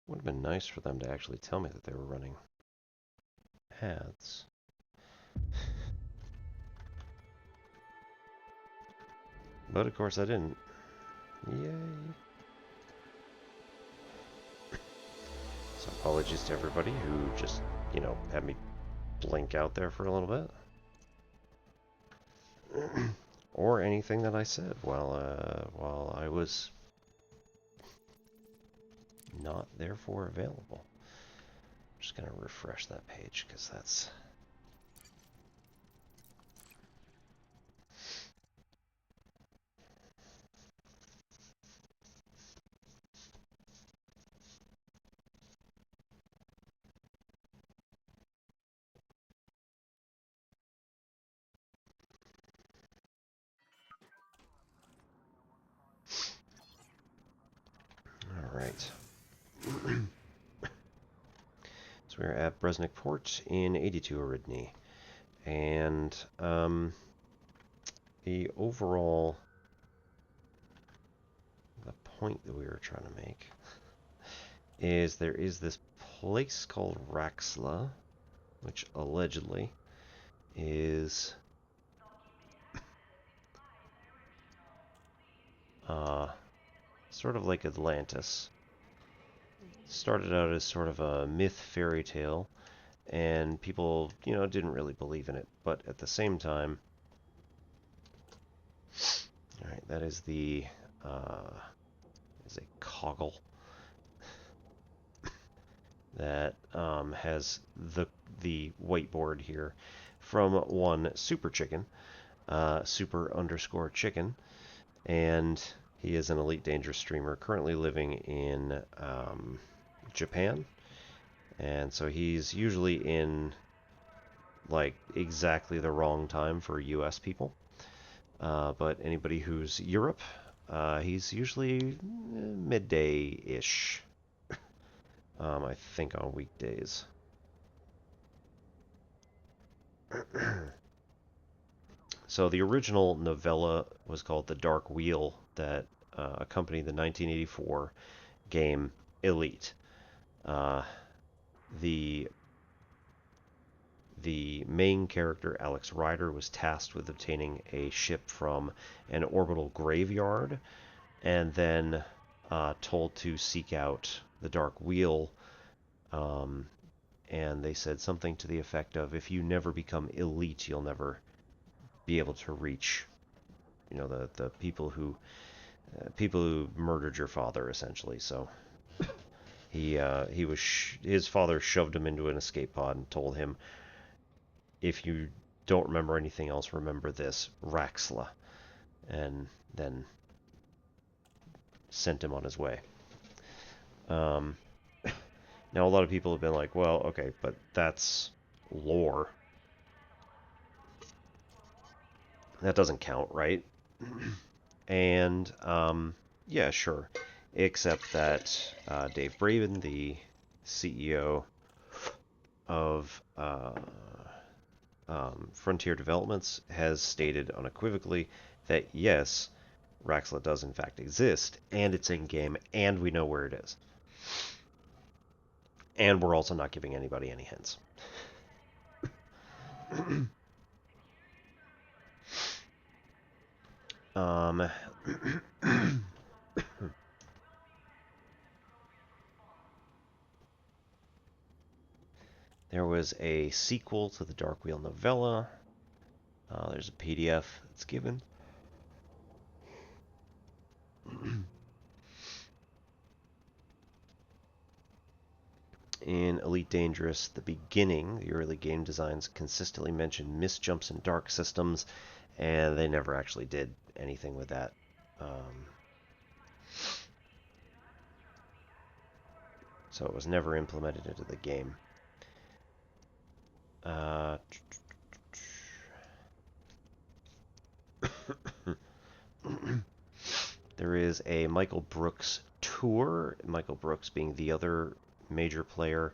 Would have been nice for them to actually tell me that they were running ads. But of course I didn't. Yay. So apologies to everybody who just, had me blink out there for a little bit. Or anything that I said while I was not therefore available. I'm just going to refresh that page because that's... Alright. So we're at Bresnik Port in 82 Aridny. And the overall... the point that we were trying to make is there is this place called Raxxla, which allegedly is sort of like Atlantis. Started out as sort of a myth fairy tale, and people, didn't really believe in it. But at the same time, all right, that is the is a coggle that has the whiteboard here from one Super Chicken, super_chicken, and he is an Elite Dangerous streamer currently living in Japan, and so he's usually in like exactly the wrong time for US people, but anybody who's Europe, he's usually midday-ish. I think on weekdays. So the original novella was called The Dark Wheel, that accompanied the 1984 game Elite. The main character, Alex Ryder, was tasked with obtaining a ship from an orbital graveyard, and then told to seek out the Dark Wheel. And they said something to the effect of, if you never become elite, you'll never be able to reach, the people who murdered your father, essentially. So his father shoved him into an escape pod and told him, if you don't remember anything else, remember this, Raxxla, and then sent him on his way. Now, a lot of people have been like, well, okay, but that's lore. That doesn't count, right? And, yeah, sure. Except that Dave Braben, the CEO of Frontier Developments, has stated unequivocally that, yes, Raxxla does in fact exist, and it's in-game, and we know where it is. And we're also not giving anybody any hints. There was a sequel to the Dark Wheel novella. There's a PDF that's given. In Elite Dangerous, the beginning, the early game designs consistently mentioned misjumps and dark systems, and they never actually did anything with that. So it was never implemented into the game. There is a Michael Brooks tour, Michael Brooks being the other major player,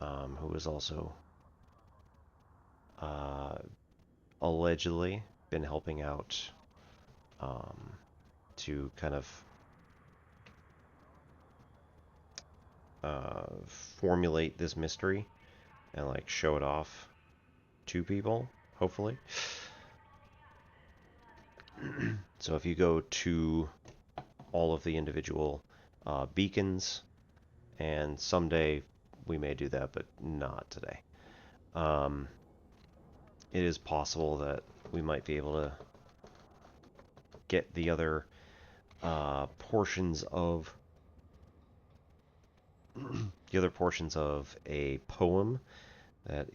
who has also allegedly been helping out to kind of formulate this mystery and like show it off to people, hopefully. So if you go to all of the individual beacons, and someday we may do that, but not today. It is possible that we might be able to get the other portions of a poem that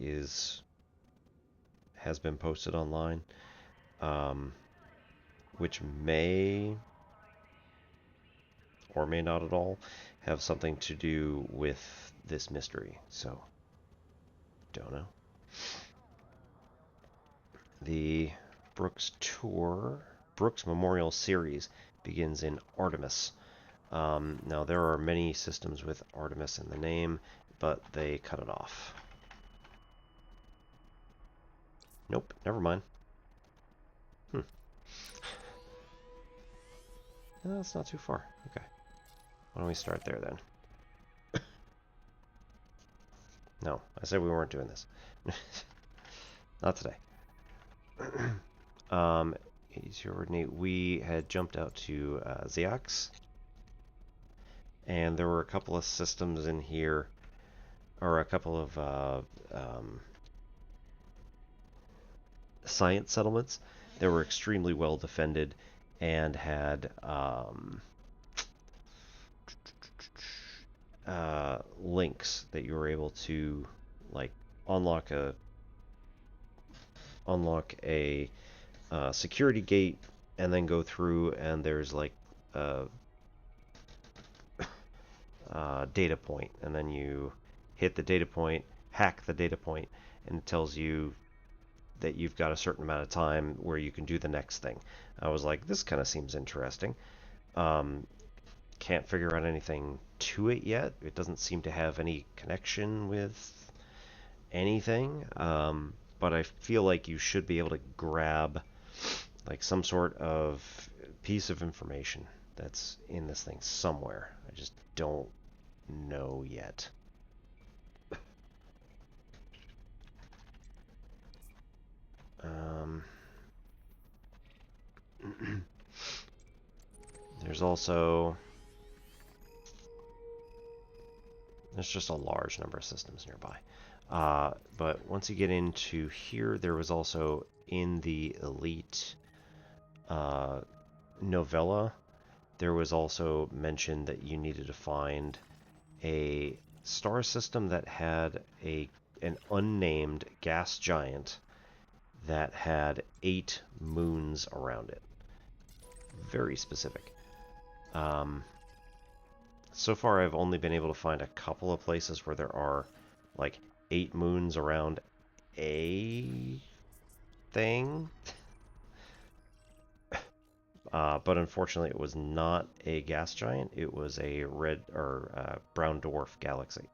has been posted online, which may or may not at all have something to do with this mystery. So, don't know. The Brooks Memorial Series begins in Artemis. Now, there are many systems with Artemis in the name, but they cut it off. Nope, never mind. No, that's not too far. Okay. Why don't we start there then? No, I said we weren't doing this. Not today. We had jumped out to Ziax, and there were a couple of systems in here, or a couple of science settlements that were extremely well defended and had links that you were able to like unlock a security gate and then go through, and there's like a data point, and then you hit the data point, hack the data point, and it tells you that you've got a certain amount of time where you can do the next thing. I was like, this kind of seems interesting. Can't figure out anything to it yet. It doesn't seem to have any connection with anything, but I feel like you should be able to grab like some sort of piece of information that's in this thing somewhere. I just don't know yet. There's just a large number of systems nearby. But once you get into here, there was also in the Elite novella, there was also mention that you needed to find a star system that had an unnamed gas giant that had 8 moons around it. Very specific. So far, I've only been able to find a couple of places where there are like 8 moons around a thing. But unfortunately, it was not a gas giant. It was a red or brown dwarf galaxy.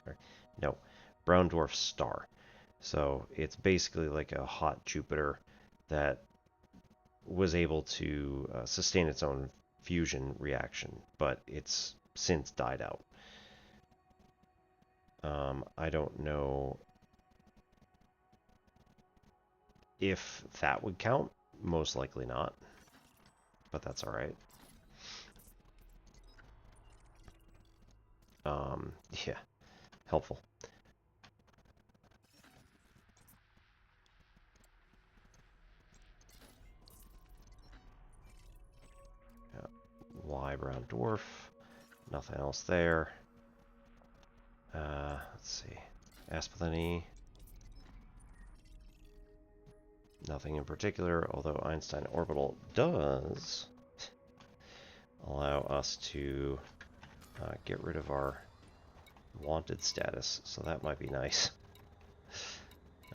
No, brown dwarf star. So it's basically like a hot Jupiter that was able to sustain its own fusion reaction, but it's since died out. I don't know if that would count. Most likely not, but that's all right. Yeah, helpful. Y brown dwarf. Nothing else there. Let's see. Aspelini. Nothing in particular, although Einstein orbital does allow us to get rid of our wanted status, so that might be nice.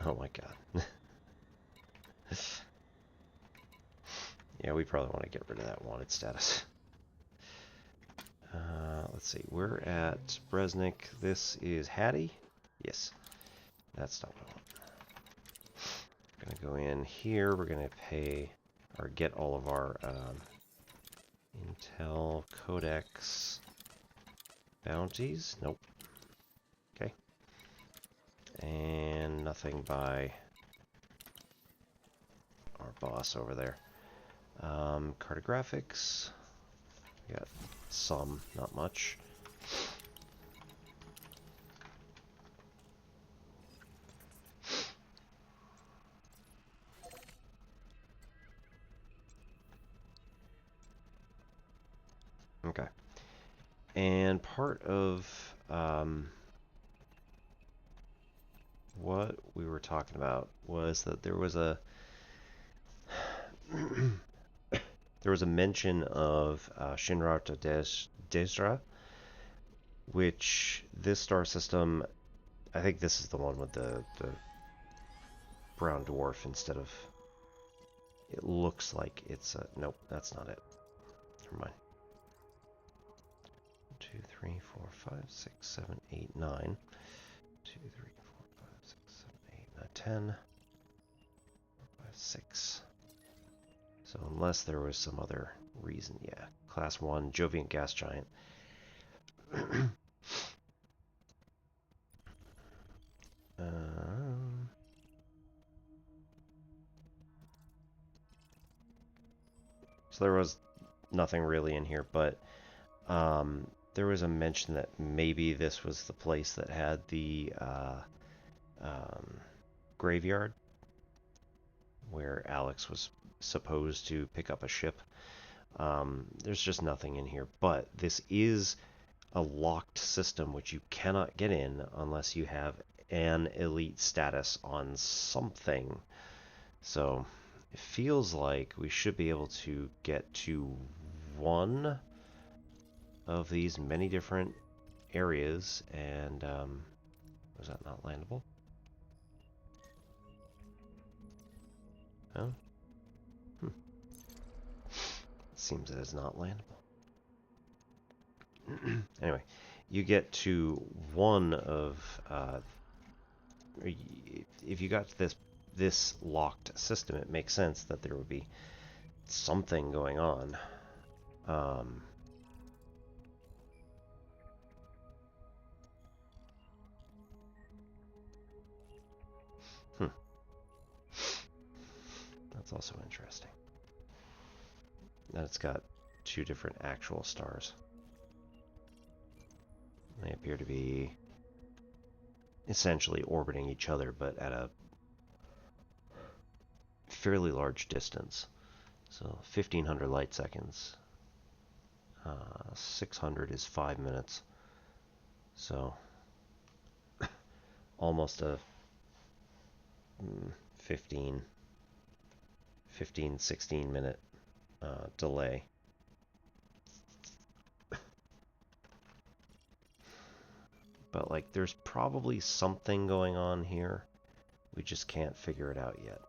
Oh my god. Yeah, we probably want to get rid of that wanted status. Let's see, we're at Bresnik. This is Hattie. Yes, that's not what I want. We're going to go in here. We're going to pay or get all of our Intel Codex bounties. Nope. Okay. And nothing by our boss over there. Cartographics. We got some, not much. Okay. And part of what we were talking about was that there was a there was a mention of Shinrarta Desra, which this star system, I think this is the one with the brown dwarf instead of, it looks like it's a, nope, that's not it. Never mind. 2, 3, 4, 5, 6, 7, 8, 9. 2, 3, 4, 5, 6, 7, 8, 9, 10. 4, 5, 6. So unless there was some other reason, yeah. Class 1, Joviant Gas Giant. So there was nothing really in here, but there was a mention that maybe this was the place that had the graveyard where Alex was supposed to pick up a ship. There's just nothing in here, but this is a locked system which you cannot get in unless you have an elite status on something. So it feels like we should be able to get to one of these many different areas, and was that not landable? Oh. Seems it is not landable. Anyway, you get to one of if you got to this locked system, it makes sense that there would be something going on. That's also interesting. That it's got two different actual stars. They appear to be essentially orbiting each other, but at a fairly large distance. So 1500 light seconds. 600 is 5 minutes. So almost a 15, 16 minute delay. But like there's probably something going on here. We just can't figure it out yet.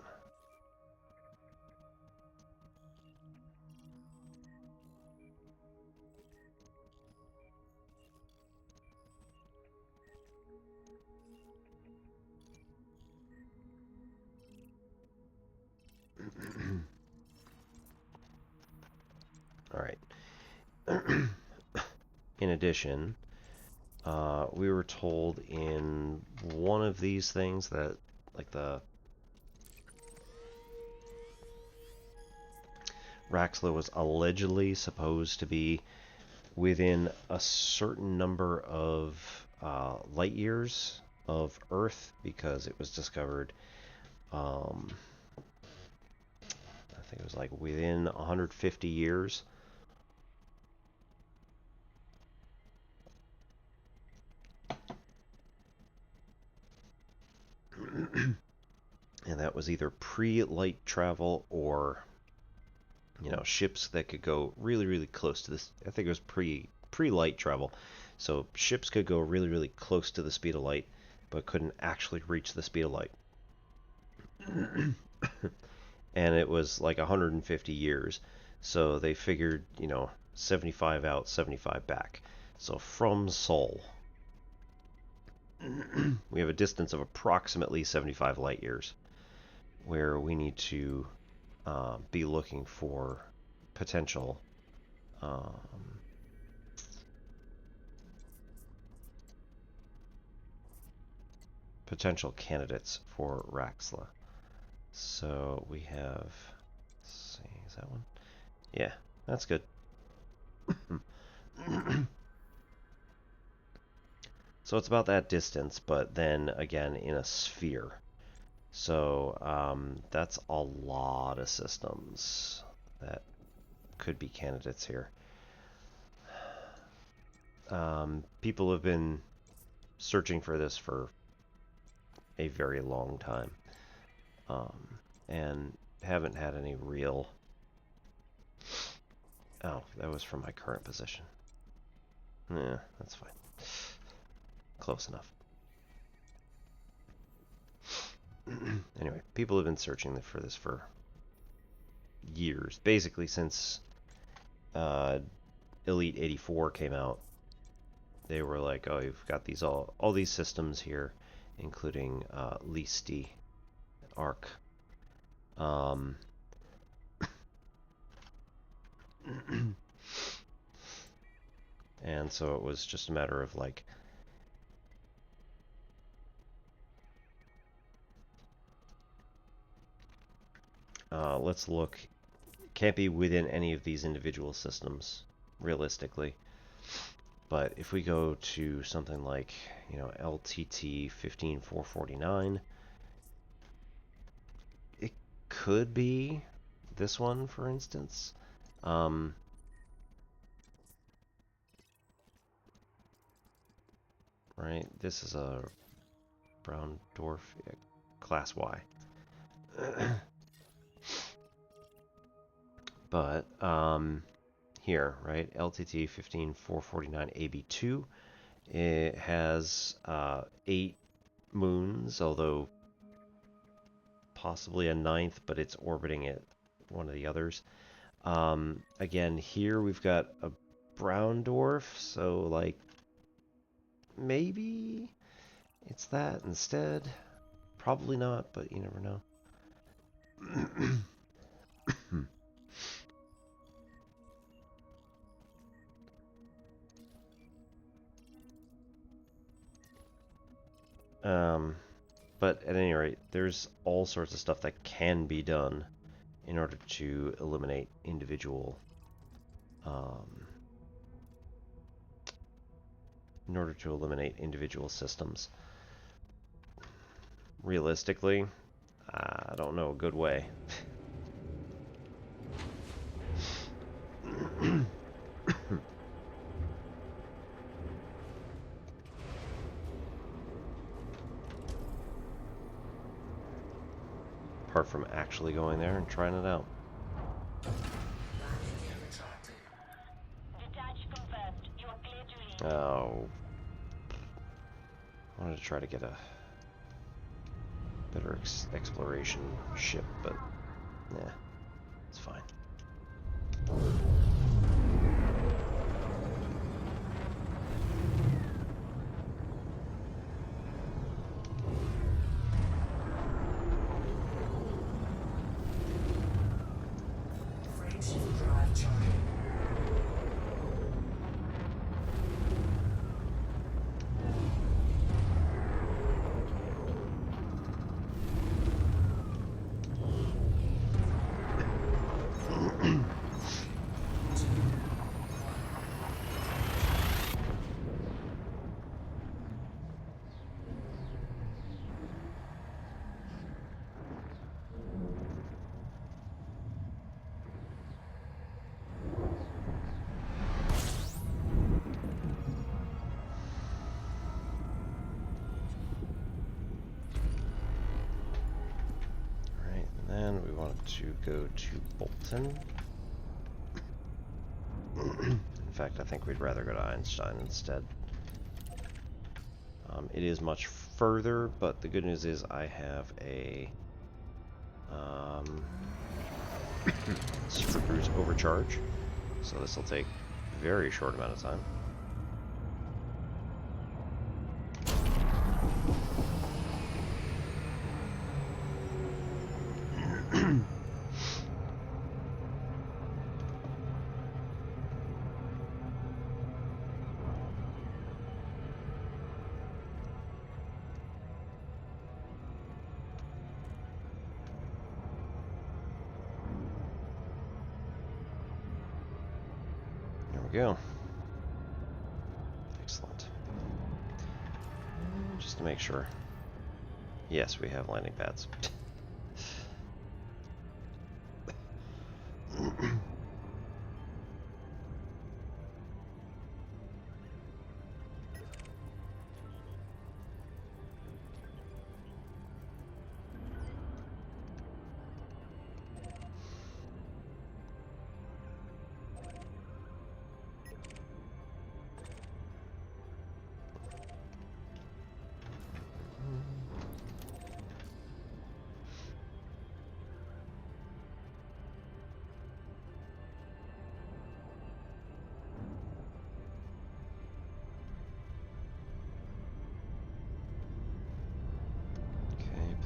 All right. In addition, we were told in one of these things that, like, the Raxxla was allegedly supposed to be within a certain number of light years of Earth because it was discovered, I think it was like within 150 years. And that was either pre-light travel or, you know, ships that could go really, really close to this. I think it was pre-light travel. So ships could go really, really close to the speed of light, but couldn't actually reach the speed of light. And it was like 150 years. So they figured, you know, 75 out, 75 back. So from Sol, we have a distance of approximately 75 light years, where we need to be looking for potential potential candidates for Raxxla. So we have, let's see, is that one? Yeah, that's good. So it's about that distance, but then again in a sphere. So that's a lot of systems that could be candidates here. People have been searching for this for a very long time, and haven't had any real... Oh, that was from my current position. Yeah, that's fine. Close enough. Anyway, people have been searching for this for years, basically since Elite 84 came out. They were like, oh, you've got these all these systems here, including Listi, Arc. And so it was just a matter of like, let's look. Can't be within any of these individual systems, realistically. But if we go to something like, you know, LTT 15449, it could be this one, for instance. Right, this is a brown dwarf, class Y. But here, right, LTT 15449 AB2, it has 8 moons, although possibly a 9th, but it's orbiting at one of the others. Again, here we've got a brown dwarf, so like maybe it's that instead. Probably not, but you never know. But at any rate, there's all sorts of stuff that can be done in order to eliminate individual systems. Realistically, I don't know a good way. Apart from actually going there and trying it out. Oh. I wanted to try to get a better exploration ship, but nah, it's fine. And we want to go to Bolton. In fact, I think we'd rather go to Einstein instead. It is much further, but the good news is I have a Super Cruise overcharge, so this will take a very short amount of time. we go. Excellent. Just to make sure. Yes, we have landing pads.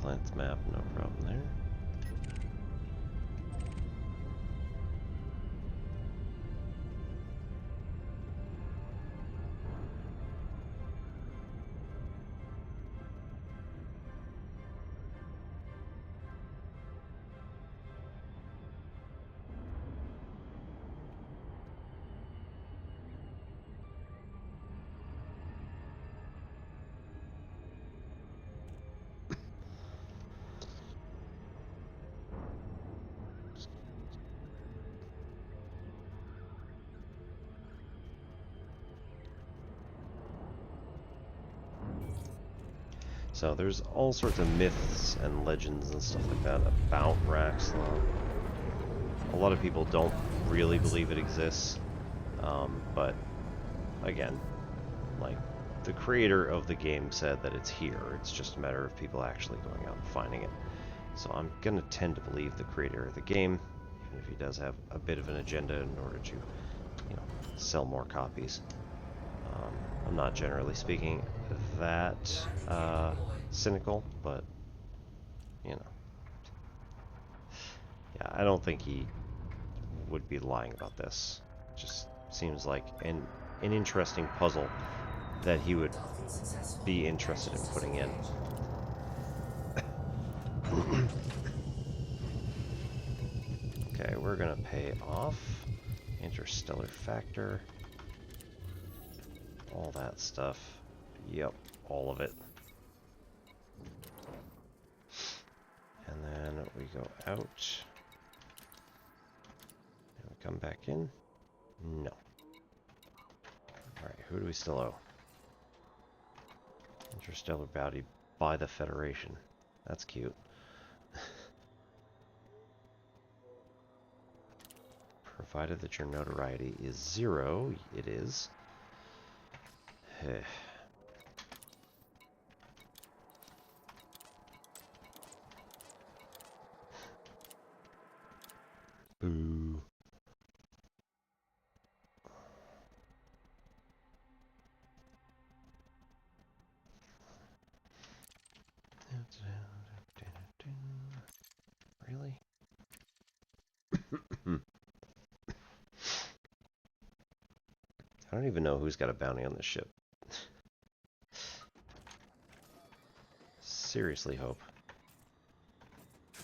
Planet's map, no problem there. So there's all sorts of myths and legends and stuff like that about Raxxla. A lot of people don't really believe it exists, but again, like, the creator of the game said that it's here. It's just a matter of people actually going out and finding it. So I'm gonna tend to believe the creator of the game, even if he does have a bit of an agenda in order to, you know, sell more copies. I'm not, generally speaking, that cynical, but, you know. Yeah, I don't think he would be lying about this. Just seems like an interesting puzzle that he would be interested in putting in. Okay, we're gonna pay off. Interstellar factor. All that stuff. Yep, all of it. And then we go out. And we come back in. No. Alright, who do we still owe? Interstellar bounty by the Federation. That's cute. Provided that your notoriety is 0, it is. Boo. Really? I don't even know who's got a bounty on this ship. Seriously hope.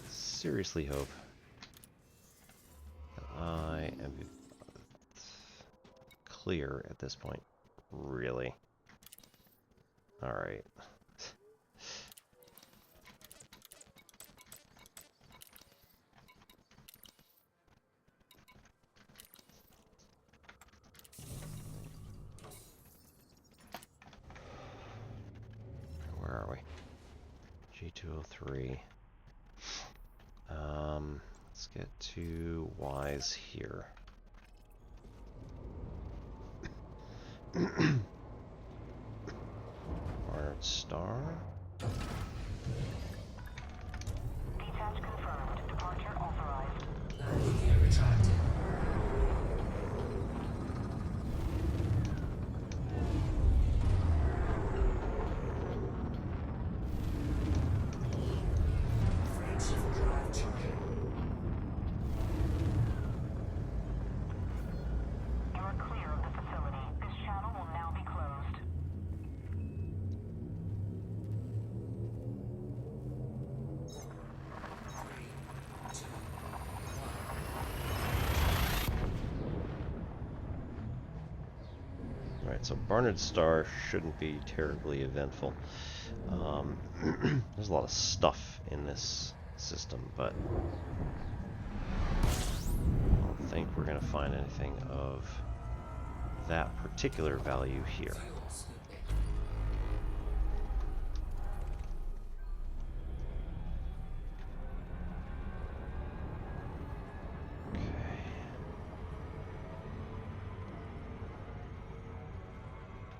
Seriously hope that I am clear at this point. Really? Alright. Where are we? G203. Let's get to Y's here. Barnard Star. Detach confirmed. Departure authorized. Landing gear retracted. Frameshift drive charging. You are clear of the facility. This channel will now be closed. Alright, so Barnard Star shouldn't be terribly eventful. There's a lot of stuff in this system, but I don't think we're going to find anything of that particular value here. Fuel scooping.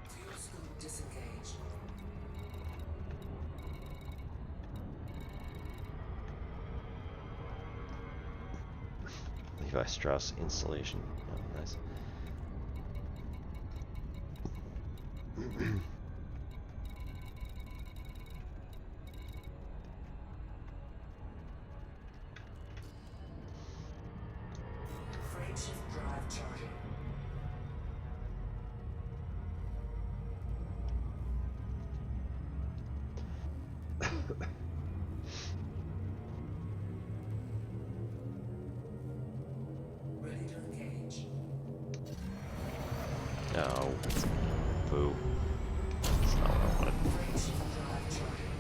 Fuel scoop disengaged. Levi Strauss installation. Oh, nice. Frame shift drive charging. Ready to engage. No. Boo. That's not what I wanted. Frame shift drive charging.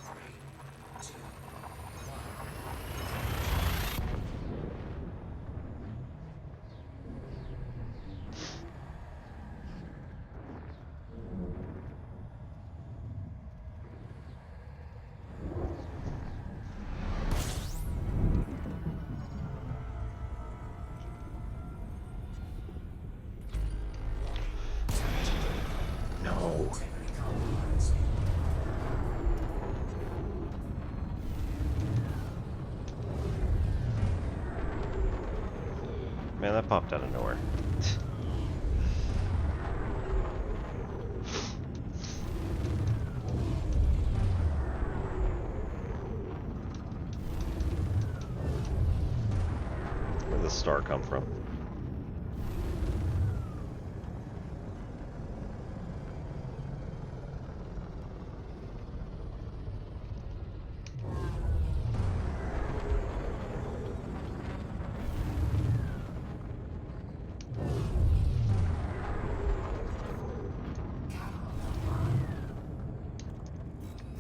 Three, two, No. integrity compromised. Man, that popped out of nowhere. Where did the star come from?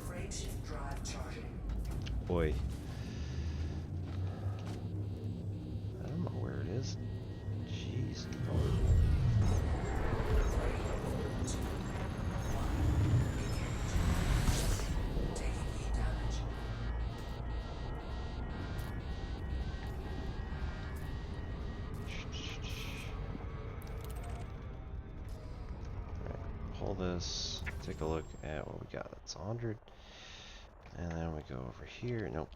Frame shift drive charging. Boy. I don't know where it is. Jeez. Taking heat damage. Pull this, take a look at what we got. That's 100. And then we go over here. Nope.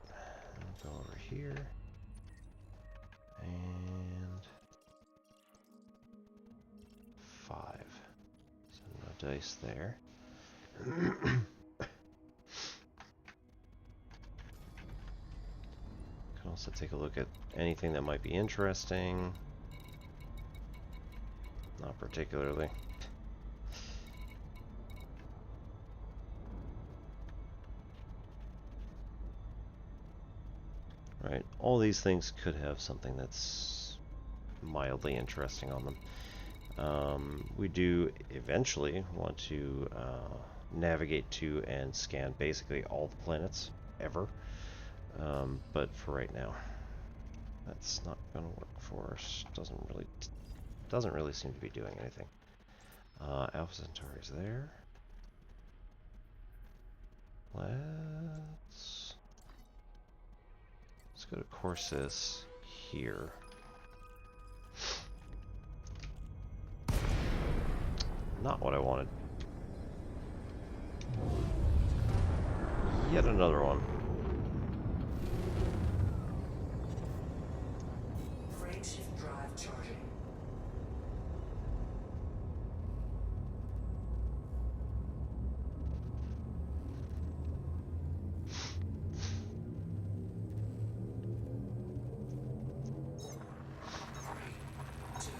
And go over here. And 5. So no dice there. Can also take a look at anything that might be interesting. Not particularly. Right, all these things could have something that's mildly interesting on them. We do eventually want to navigate to and scan basically all the planets ever, but for right now, that's not going to work for us. Doesn't really seem to be doing anything. Alpha Centauri's there. Let's go to Corsus here. Not what I wanted. Yet another one. Frame shift drive charging. Three, two, one.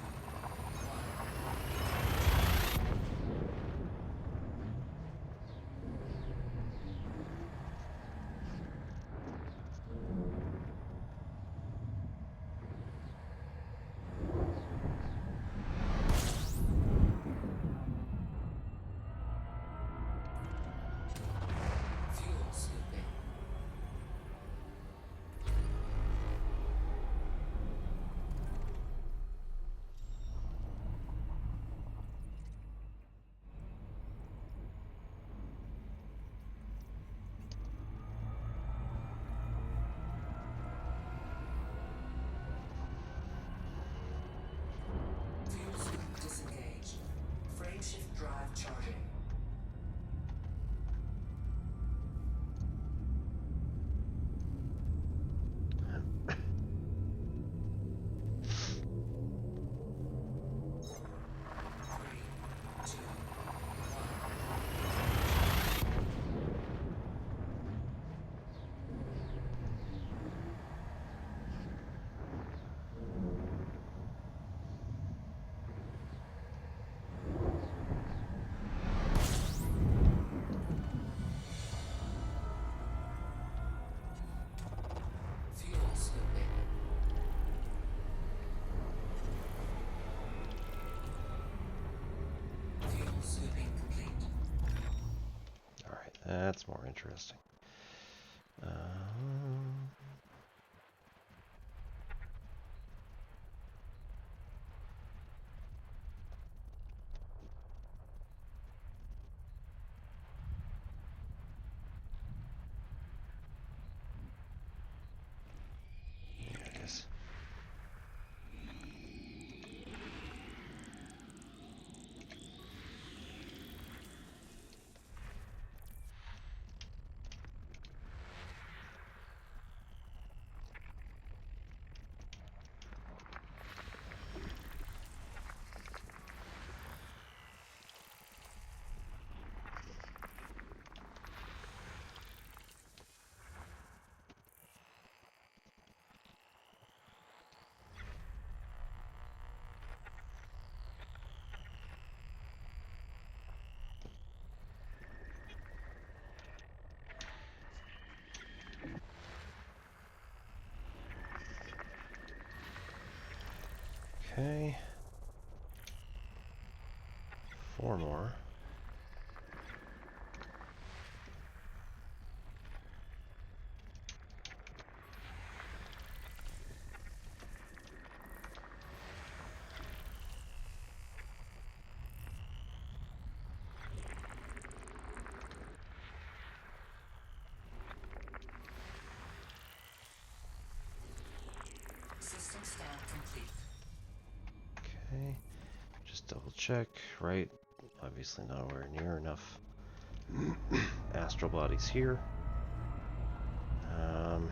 That's more interesting. There it is. Okay. 4 more. System scan complete. Okay. Just double check, right? Obviously nowhere near enough astral bodies here. Um,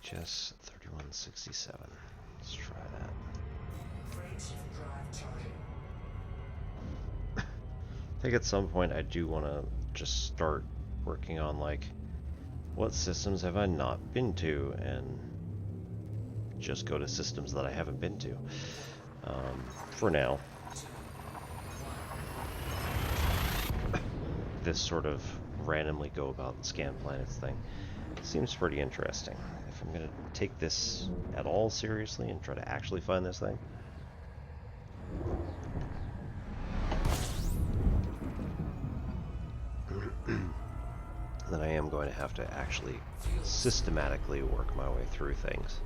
LHS 3167. Let's try that. Frameshift drive charging. I think at some point I do want to just start working on, like, what systems have I not been to, and just go to systems that I haven't been to. For now, this sort of randomly go about scan planets thing seems pretty interesting. If I'm going to take this at all seriously and try to actually find this thing, then I am going to have to actually systematically work my way through things.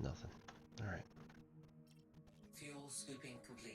Nothing. Alright. Fuel scooping complete.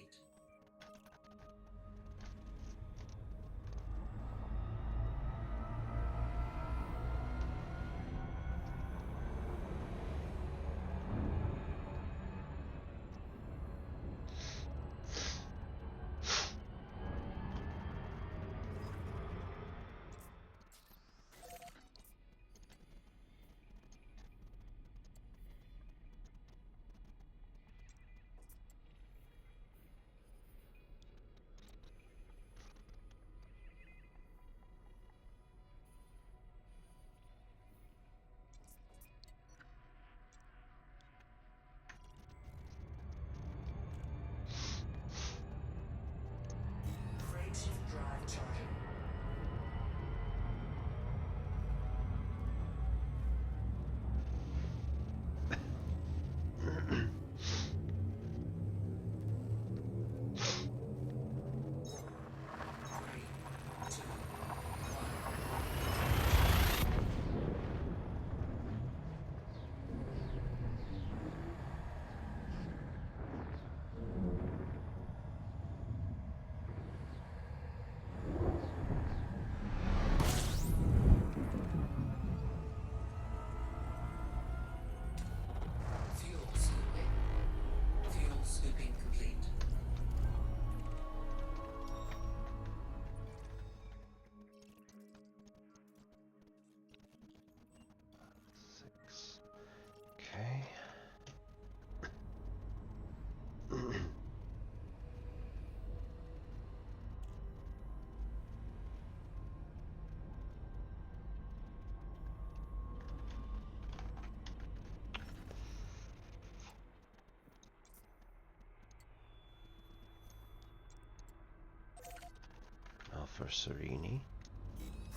for Serini.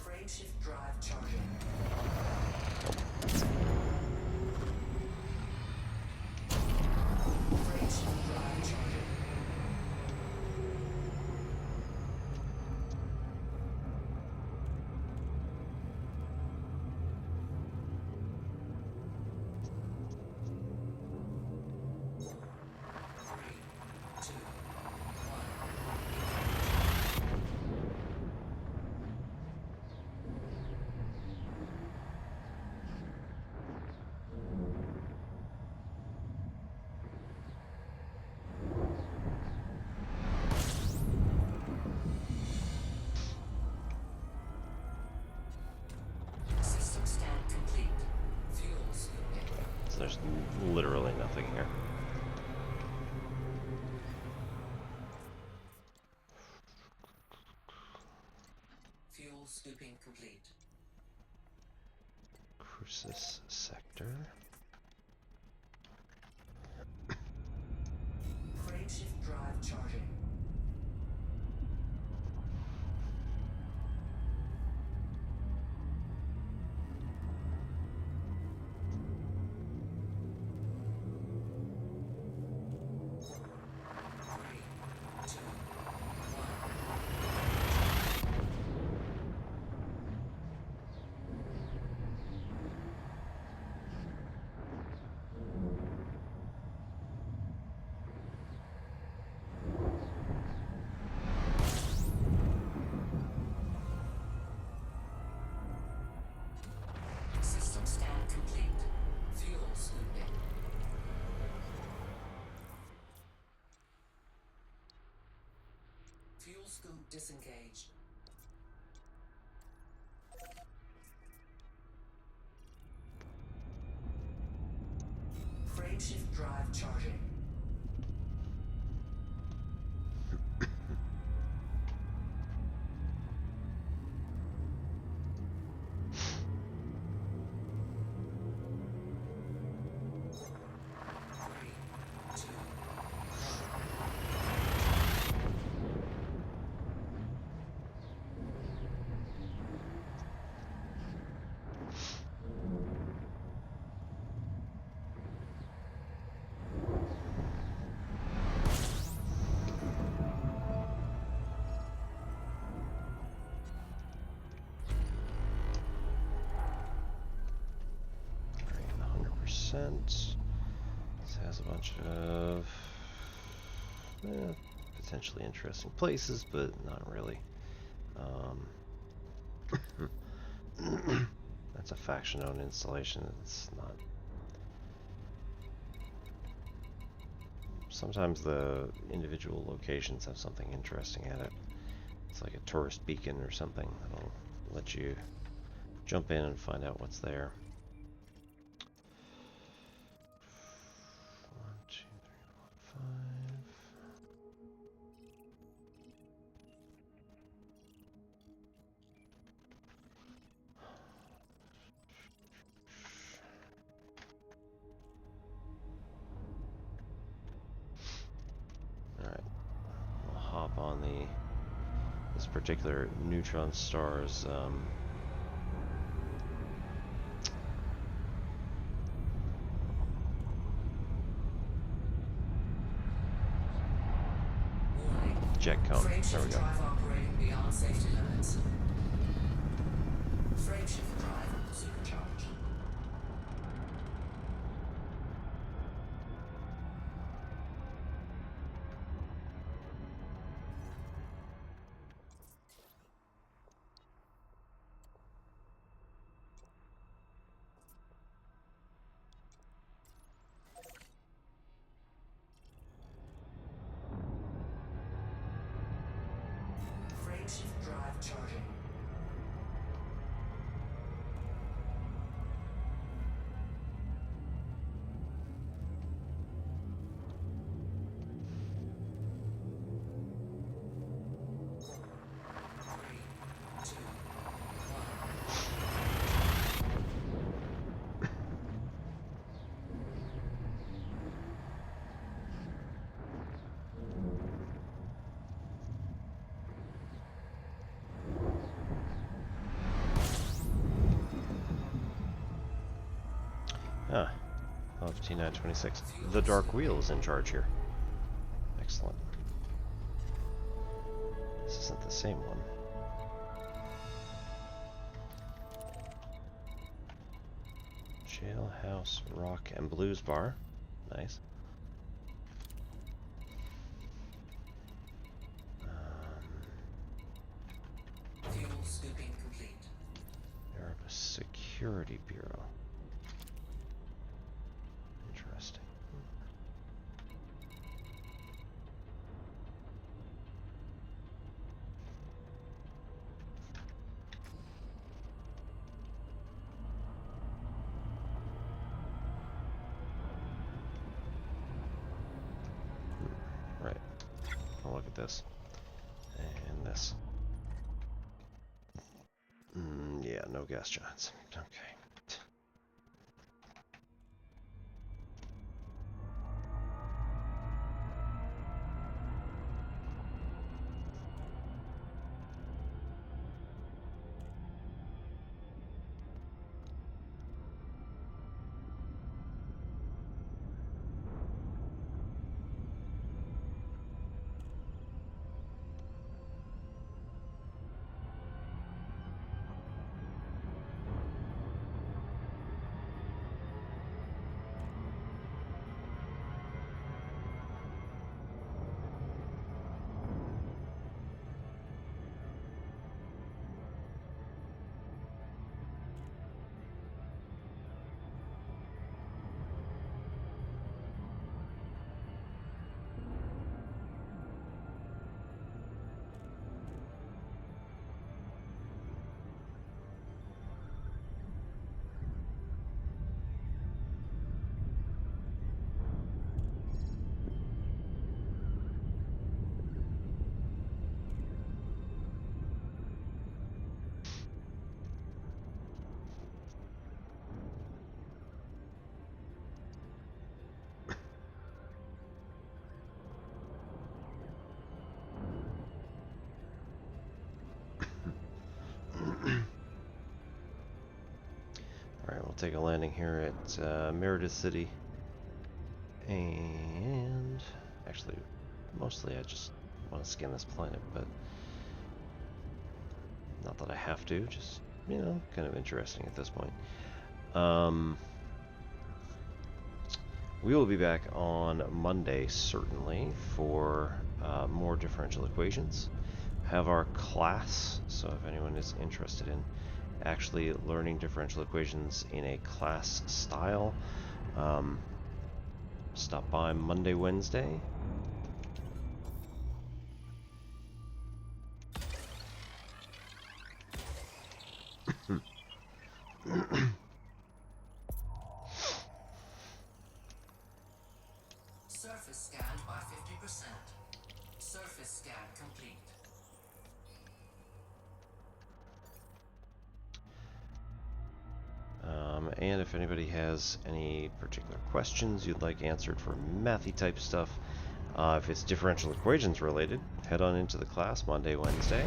Frameshift drive charging. Frameshift drive charging. System scan complete. Fuel scooping. So there's literally nothing here. Fuel scooping complete. Crucis sector. Frameshift drive charging. Three, two, system scan complete. Fuel scooping. Fuel scoop disengaged. Frameshift drive charging. Three, two, Alright, 100%. This has a bunch of potentially interesting places, but not really. That's a faction-owned installation. It's not. Sometimes the individual locations have something interesting at it. It's like a tourist beacon or something that'll let you jump in and find out what's there. 1, 2, 3, 4, 5. Alright, we'll hop on this particular neutron star's warning. jet cone. There we Frameshift go. drive operating beyond safety limits. Frameshift drive supercharged. Frameshift drive charging. Huh. Of T926. The Dark Wheel is in charge here. Excellent. This isn't the same one. Jailhouse Rock and Blues Bar. Nice. Fuel scooping complete. Erebus Security Bureau. Interesting. Right. I'll look at this. And this. Yeah, no gas giants. Okay. Alright, we'll take a landing here at Meredith City. And actually, mostly I just want to scan this planet, but not that I have to, just, you know, kind of interesting at this point. We will be back on Monday, certainly, for more differential equations. Have our class, so if anyone is interested in actually learning differential equations in a class style, stop by Monday, Wednesday. Surface scanned by 50%. Surface scan complete. And if anybody has any particular questions you'd like answered for mathy type stuff, if it's differential equations related, head on into the class Monday, Wednesday.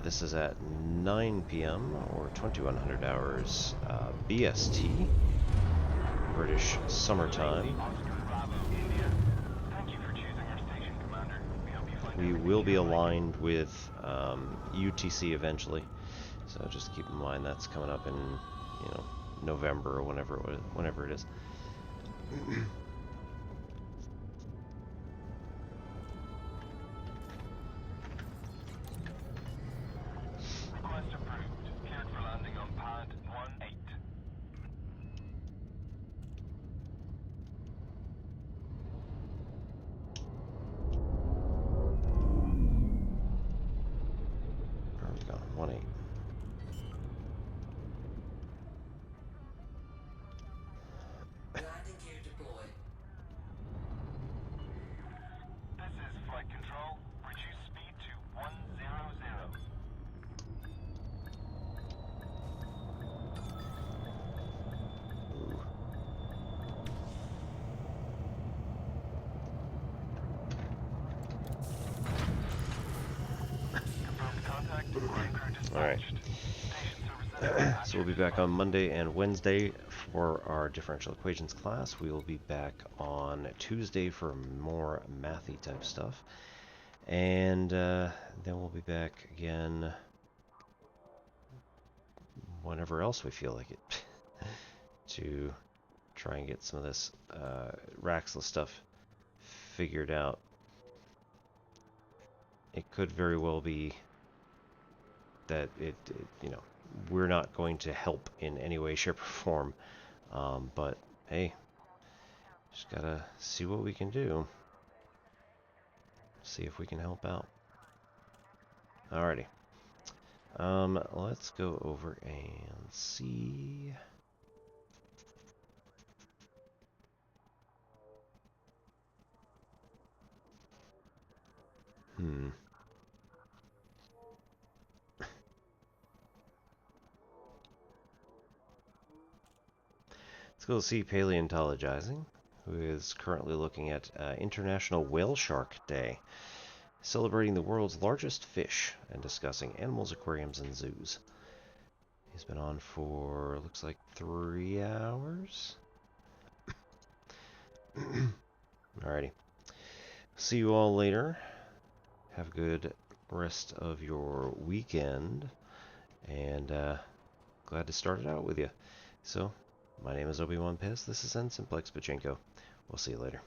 This is at 9 p.m. or 2100 hours BST, British summertime. We will be aligned with UTC eventually, so just keep in mind that's coming up in, you know, November or whenever it is. Request approved. Cleared for landing on pad 18. Where are we going? 18. Landing gear deployed. This is flight control. Reduce speed to 100. Ooh. Confirmed contact. Flight crew dispatched. All right. Station services So we'll be back on Monday and Wednesday for our differential equations class. We will be back on Tuesday for more mathy type stuff. And then we'll be back again whenever else we feel like it to try and get some of this Raxxla stuff figured out. It could very well be that you know, we're not going to help in any way, shape, or form. But hey, just gotta see what we can do. See if we can help out. Alrighty. Let's go over and see. Let's go see Paleontologizing, who is currently looking at International Whale Shark Day, celebrating the world's largest fish and discussing animals, aquariums, and zoos. He's been on for, looks like, 3 hours. Alrighty. See you all later. Have a good rest of your weekend. And glad to start it out with you. So, my name is Obi-Wan Piss. This is N Simplex Pachenko. We'll see you later.